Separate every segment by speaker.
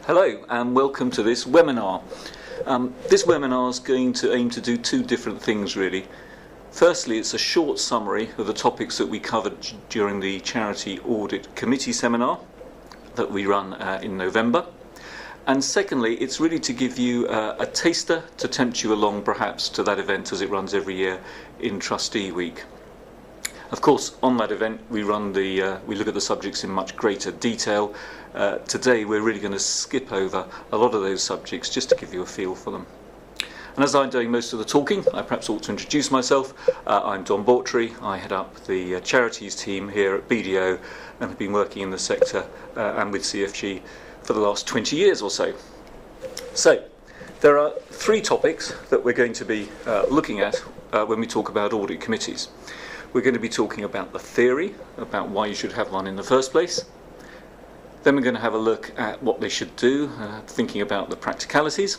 Speaker 1: Hello and welcome to this webinar. This webinar is going to aim to do two different things really. Firstly, it's a short summary of the topics that we covered during the Charity Audit Committee seminar that we run in November. And secondly, it's really to give you a taster to tempt you along perhaps to that event as it runs every year in Trustee Week. Of course, on that event we look at the subjects in much greater detail. Today we're really going to skip over a lot of those subjects just to give you a feel for them. And as I'm doing most of the talking, I perhaps ought to introduce myself. I'm Bawtree. I head up the Charities team here at BDO and have been working in the sector and with CFG for the last 20 years or so. So, there are three topics that we're going to be looking at when we talk about audit committees. We're going to be talking about the theory, about why you should have one in the first place. Then we're going to have a look at what they should do, thinking about the practicalities.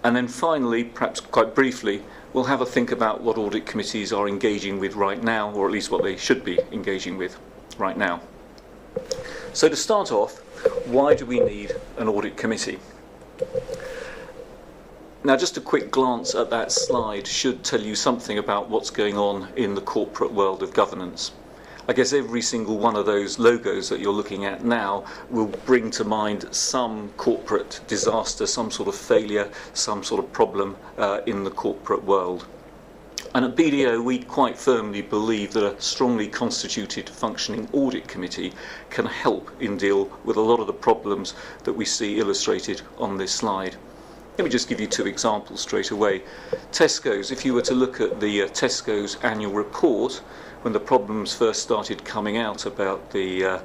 Speaker 1: And then finally, perhaps quite briefly, we'll have a think about what audit committees are engaging with right now, or at least what they should be engaging with right now. So to start off, why do we need an audit committee? Now, just a quick glance at that slide should tell you something about what's going on in the corporate world of governance. I guess every single one of those logos that you're looking at now will bring to mind some corporate disaster, some sort of failure, some sort of problem in the corporate world. And at BDO, we quite firmly believe that a strongly constituted functioning audit committee can help in deal with a lot of the problems that we see illustrated on this slide. Let me just give you two examples straight away. Tesco's, if you were to look at the Tesco's annual report, when the problems first started coming out about the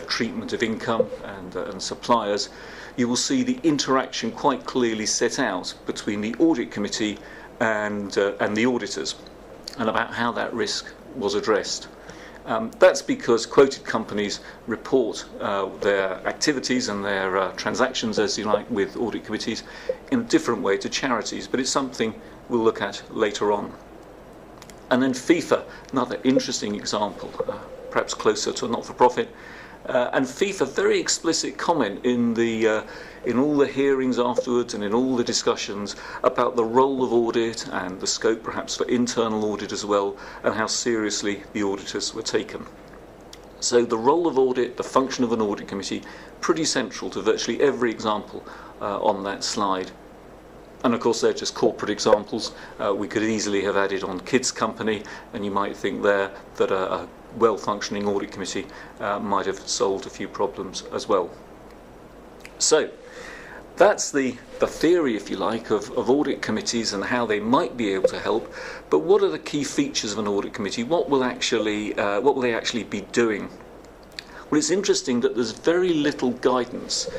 Speaker 1: treatment of income and suppliers, you will see the interaction quite clearly set out between the audit committee and the auditors, and about how that risk was addressed. That's because quoted companies report their activities and their transactions, as you like, with audit committees in a different way to charities, but it's something we'll look at later on. And then FIFA, another interesting example, perhaps closer to a not-for-profit. And FIFA, very explicit comment in all the hearings afterwards and in all the discussions about the role of audit and the scope perhaps for internal audit as well, and how seriously the auditors were taken. So the role of audit, the function of an audit committee, pretty central to virtually every example on that slide. And of course they're just corporate examples. We could easily have added on kids company, and you might think there that a well-functioning audit committee might have solved a few problems as well. So that's the theory, if you like, of audit committees and how they might be able to help. But what are the key features of an audit committee? What will they actually be doing? Well, it's interesting that there's very little guidance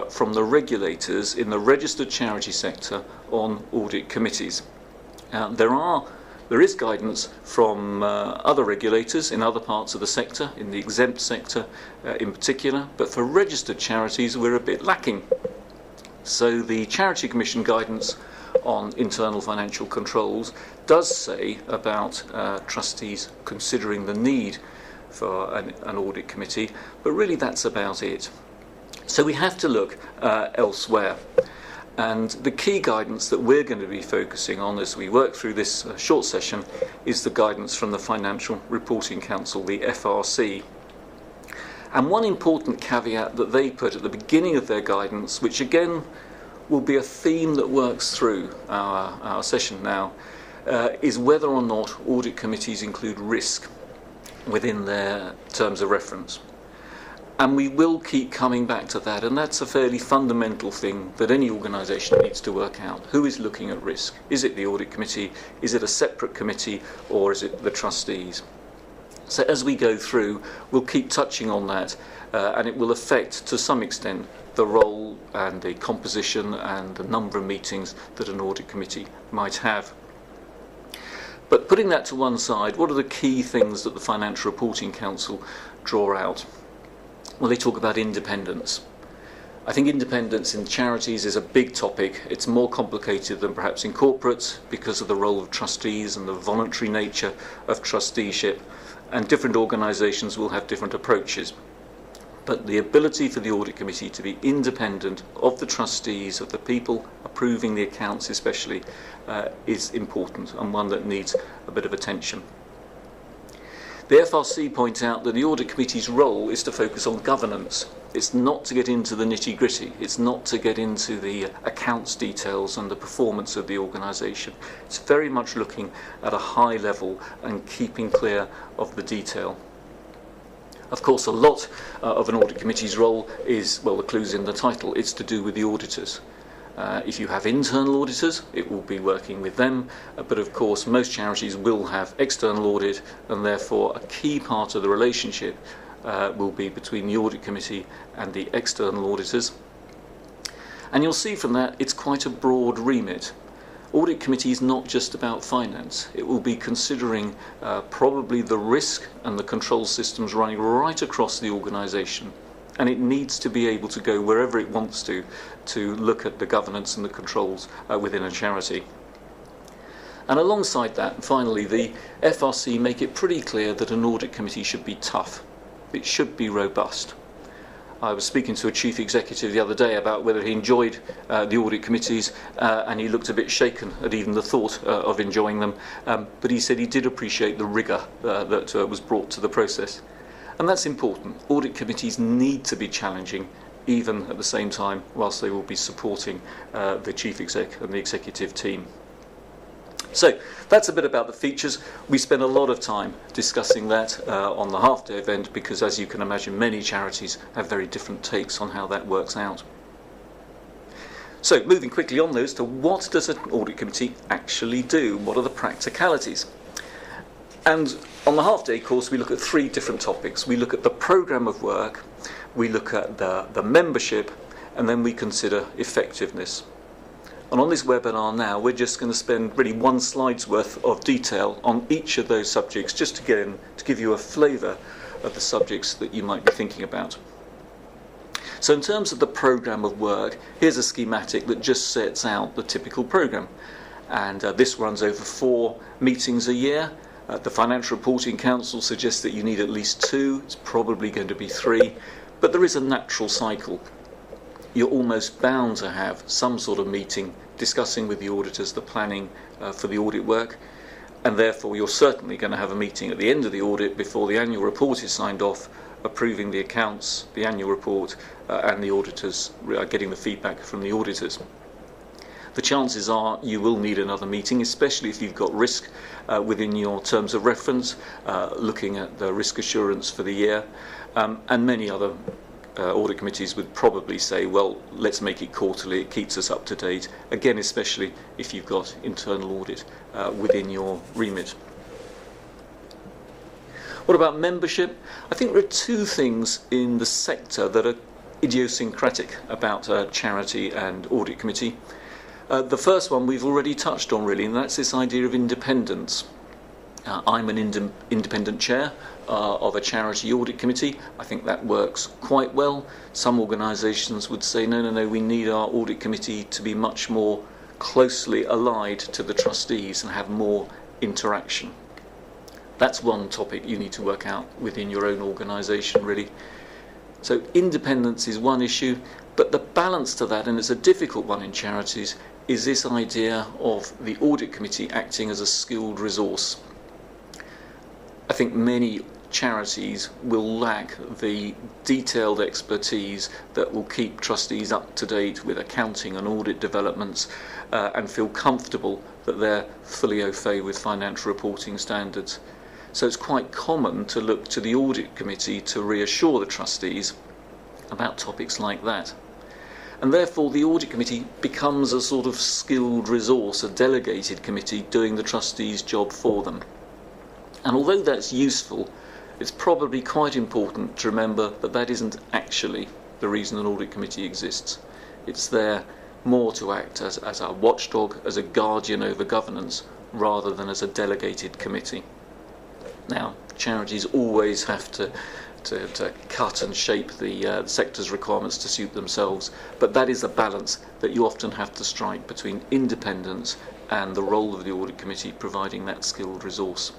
Speaker 1: from the regulators in the registered charity sector on audit committees. There is guidance from other regulators in other parts of the sector, in the exempt sector in particular, but for registered charities we're a bit lacking. So the Charity Commission guidance on internal financial controls does say about trustees considering the need for an audit committee, but really that's about it. So we have to look elsewhere. And the key guidance that we're going to be focusing on as we work through this short session is the guidance from the Financial Reporting Council, the FRC. And one important caveat that they put at the beginning of their guidance, which again will be a theme that works through our session now, is whether or not audit committees include risk within their terms of reference. And we will keep coming back to that, and that's a fairly fundamental thing that any organisation needs to work out. Who is looking at risk? Is it the audit committee? Is it a separate committee? Or is it the trustees? So as we go through, we'll keep touching on that, and it will affect, to some extent, the role and the composition and the number of meetings that an audit committee might have. But putting that to one side, what are the key things that the Financial Reporting Council draw out? Well, they talk about independence. I think independence in charities is a big topic. It's more complicated than perhaps in corporates because of the role of trustees and the voluntary nature of trusteeship, and different organisations will have different approaches. But the ability for the Audit Committee to be independent of the trustees, of the people approving the accounts especially, is important, and one that needs a bit of attention. The FRC point out that the Audit Committee's role is to focus on governance. It's not to get into the nitty-gritty. It's not to get into the accounts details and the performance of the organisation. It's very much looking at a high level and keeping clear of the detail. Of course, a lot of an Audit Committee's role is, well, the clue's in the title. It's to do with the auditors. If you have internal auditors, it will be working with them, but of course most charities will have external audit, and therefore a key part of the relationship will be between the Audit Committee and the external auditors. And you'll see from that it's quite a broad remit. Audit Committee is not just about finance. It will be considering probably the risk and the control systems running right across the organisation. And it needs to be able to go wherever it wants to look at the governance and the controls within a charity. And alongside that, finally, the FRC make it pretty clear that an Audit Committee should be tough. It should be robust. I was speaking to a chief executive the other day about whether he enjoyed the audit committees, and he looked a bit shaken at even the thought of enjoying them, but he said he did appreciate the rigour that was brought to the process. And that's important. Audit committees need to be challenging, even at the same time, whilst they will be supporting the chief exec and the executive team. So that's a bit about the features. We spent a lot of time discussing that on the half-day event because, as you can imagine, many charities have very different takes on how that works out. So moving quickly on those to what does an audit committee actually do? What are the practicalities? And on the half-day course we look at three different topics. We look at the programme of work, we look at the membership, and then we consider effectiveness. And on this webinar now, we're just going to spend really one slide's worth of detail on each of those subjects, just to give you a flavour of the subjects that you might be thinking about. So in terms of the programme of work, here's a schematic that just sets out the typical programme. And this runs over 4 meetings a year. The Financial Reporting Council suggests that you need at least 2. It's probably going to be 3. But there is a natural cycle. You're almost bound to have some sort of meeting discussing with the auditors the planning for the audit work, and therefore you're certainly going to have a meeting at the end of the audit before the annual report is signed off, approving the accounts, the annual report, and the auditors getting the feedback from the auditors. The chances are you will need another meeting, especially if you've got risk within your terms of reference, looking at the risk assurance for the year, and many other audit committees would probably say, well, let's make it quarterly, it keeps us up to date, again especially if you've got internal audit within your remit. What about membership? I think there are 2 things in the sector that are idiosyncratic about a charity and audit committee. The first one we've already touched on really, and that's this idea of independence. I'm an independent chair of a charity audit committee. I think that works quite well. Some organisations would say, no, we need our audit committee to be much more closely allied to the trustees and have more interaction. That's one topic you need to work out within your own organisation, really. So independence is one issue, but the balance to that, and it's a difficult one in charities, is this idea of the audit committee acting as a skilled resource. I think many charities will lack the detailed expertise that will keep trustees up to date with accounting and audit developments and feel comfortable that they're fully au fait with financial reporting standards. So it's quite common to look to the audit committee to reassure the trustees about topics like that. And therefore the audit committee becomes a sort of skilled resource, a delegated committee doing the trustees' job for them. And although that's useful, it's probably quite important to remember that that isn't actually the reason an audit committee exists. It's there more to act as a watchdog, as a guardian over governance, rather than as a delegated committee. Now, charities always have to cut and shape the sector's requirements to suit themselves, but that is a balance that you often have to strike between independence and the role of the audit committee providing that skilled resource.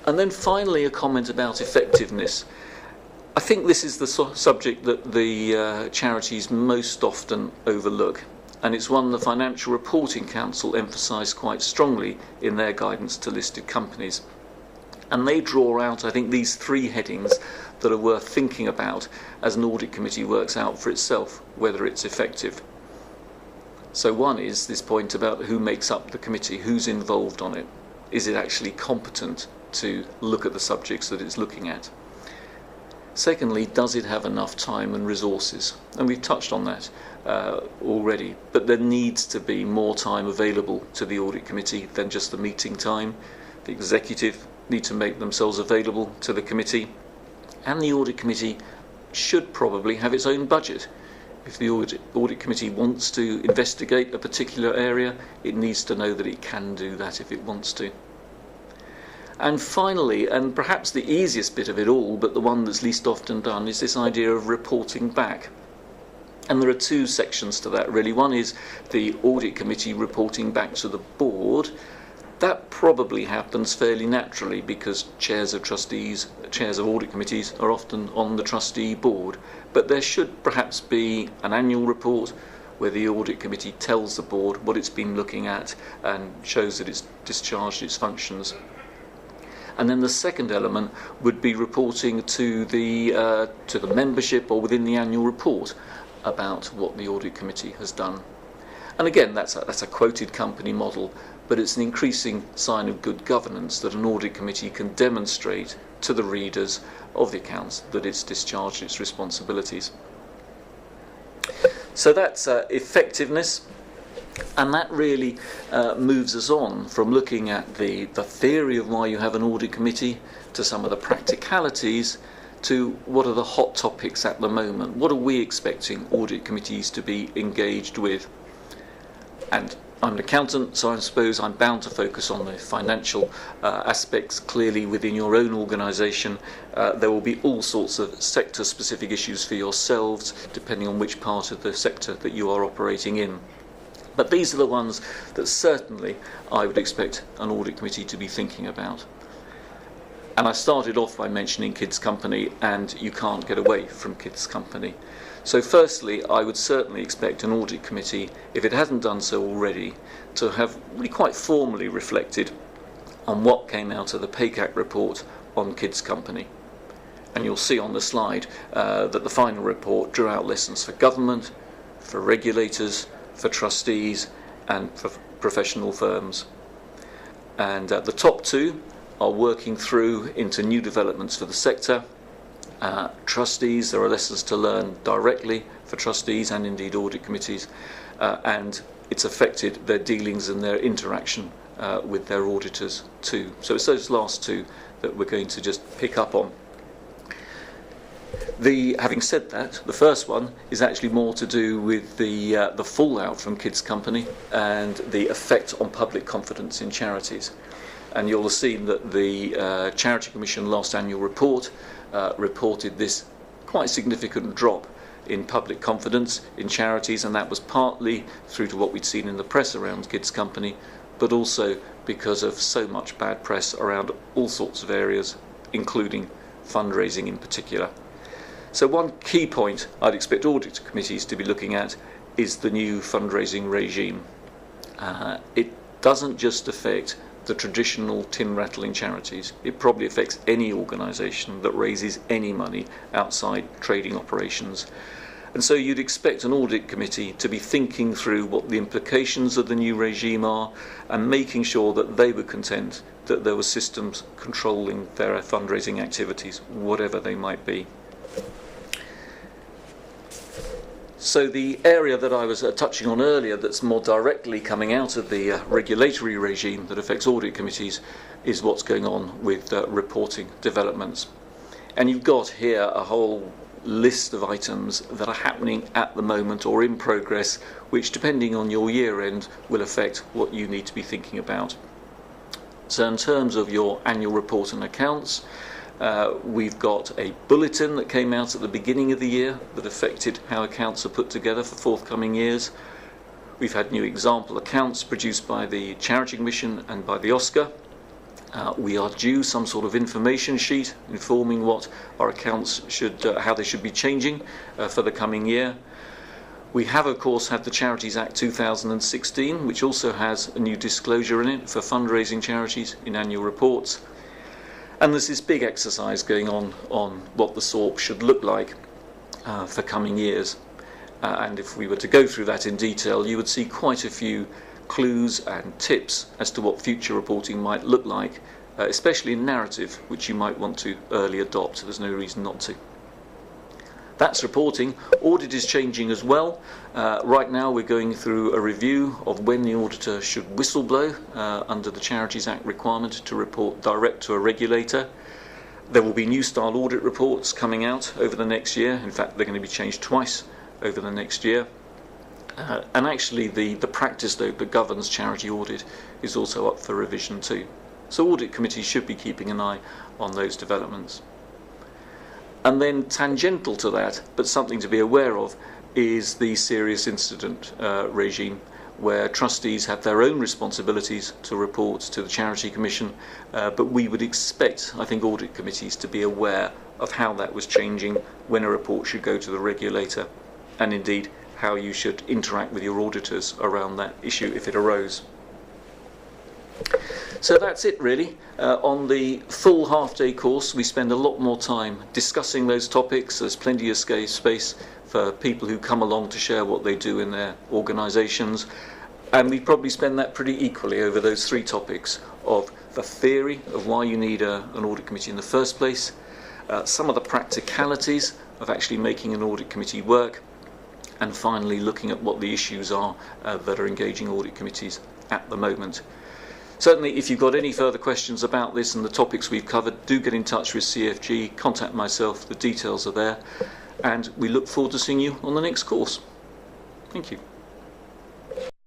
Speaker 1: And then finally a comment about effectiveness. I think this is the subject that the charities most often overlook, and it's one the Financial Reporting Council emphasise quite strongly in their guidance to listed companies. And they draw out, I think, these three headings that are worth thinking about as an audit committee works out for itself whether it's effective. So one is this point about who makes up the committee, who's involved on it. Is it actually competent to look at the subjects that it's looking at? Secondly, does it have enough time and resources? And we've touched on that already, but there needs to be more time available to the audit committee than just the meeting time. The executive need to make themselves available to the committee, and the audit committee should probably have its own budget. If the audit committee wants to investigate a particular area, it needs to know that it can do that if it wants to. And finally, and perhaps the easiest bit of it all, but the one that's least often done, is this idea of reporting back. And there are two sections to that, really. One is the audit committee reporting back to the board. That probably happens fairly naturally because chairs of trustees, chairs of audit committees are often on the trustee board. But there should perhaps be an annual report where the audit committee tells the board what it's been looking at and shows that it's discharged its functions. And then the second element would be reporting to the membership or within the annual report about what the audit committee has done. And again, that's a quoted company model, but it's an increasing sign of good governance that an audit committee can demonstrate to the readers of the accounts that it's discharged its responsibilities. So that's effectiveness, and that really moves us on from looking at the theory of why you have an audit committee to some of the practicalities to what are the hot topics at the moment. What are we expecting audit committees to be engaged with? And I'm an accountant, so I suppose I'm bound to focus on the financial aspects. Clearly, within your own organisation, there will be all sorts of sector-specific issues for yourselves, depending on which part of the sector that you are operating in. But these are the ones that certainly I would expect an audit committee to be thinking about. And I started off by mentioning Kids Company, and you can't get away from Kids Company. So firstly, I would certainly expect an audit committee, if it hasn't done so already, to have really quite formally reflected on what came out of the PACAC report on Kids Company. And you'll see on the slide that the final report drew out lessons for government, for regulators, for trustees, and for professional firms. And the top two are working through into new developments for the sector. Trustees, there are lessons to learn directly for trustees and indeed audit committees, and it's affected their dealings and their interaction with their auditors too. So it's those last two that we're going to just pick up on. Having said that, the first one is actually more to do with the fallout from Kids Company and the effect on public confidence in charities. And you'll have seen that the Charity Commission last annual report reported this quite significant drop in public confidence in charities, and that was partly through to what we'd seen in the press around Kids Company, but also because of so much bad press around all sorts of areas, including fundraising in particular. So one key point I'd expect audit committees to be looking at is the new fundraising regime. It doesn't just affect the traditional tin-rattling charities. It probably affects any organisation that raises any money outside trading operations. And so you'd expect an audit committee to be thinking through what the implications of the new regime are and making sure that they were content that there were systems controlling their fundraising activities, whatever they might be. So the area that I was touching on earlier that's more directly coming out of the regulatory regime that affects audit committees is what's going on with reporting developments. And you've got here a whole list of items that are happening at the moment or in progress, which depending on your year end will affect what you need to be thinking about. So in terms of your annual report and accounts, we've got a bulletin that came out at the beginning of the year that affected how accounts are put together for forthcoming years. We've had new example accounts produced by the Charity Commission and by the Oscar. We are due some sort of information sheet informing what our accounts should, how they should be changing for the coming year. We have, of course, had the Charities Act 2016, which also has a new disclosure in it for fundraising charities in annual reports. And there's this big exercise going on what the SORP should look like for coming years. And if we were to go through that in detail, you would see quite a few clues and tips as to what future reporting might look like, especially in narrative, which you might want to early adopt. There's no reason not to. That's reporting. Audit is changing as well. Right now we're going through a review of when the auditor should whistleblow under the Charities Act requirement to report direct to a regulator. There will be new style audit reports coming out over the next year. In fact, they're going to be changed twice over the next year. And actually the practice though that governs charity audit is also up for revision too. So audit committees should be keeping an eye on those developments. And then tangential to that, but something to be aware of, is the serious incident regime, where trustees have their own responsibilities to report to the Charity Commission, but we would expect, I think, audit committees to be aware of how that was changing, when a report should go to the regulator, and indeed how you should interact with your auditors around that issue if it arose. So that's it really. On the full half-day course we spend a lot more time discussing those topics. There's plenty of space for people who come along to share what they do in their organisations, and we probably spend that pretty equally over those three topics of the theory of why you need an audit committee in the first place, some of the practicalities of actually making an audit committee work, and finally looking at what the issues are that are engaging audit committees at the moment. Certainly, if you've got any further questions about this and the topics we've covered, do get in touch with CFG, contact myself, the details are there, and we look forward to seeing you on the next course. Thank you.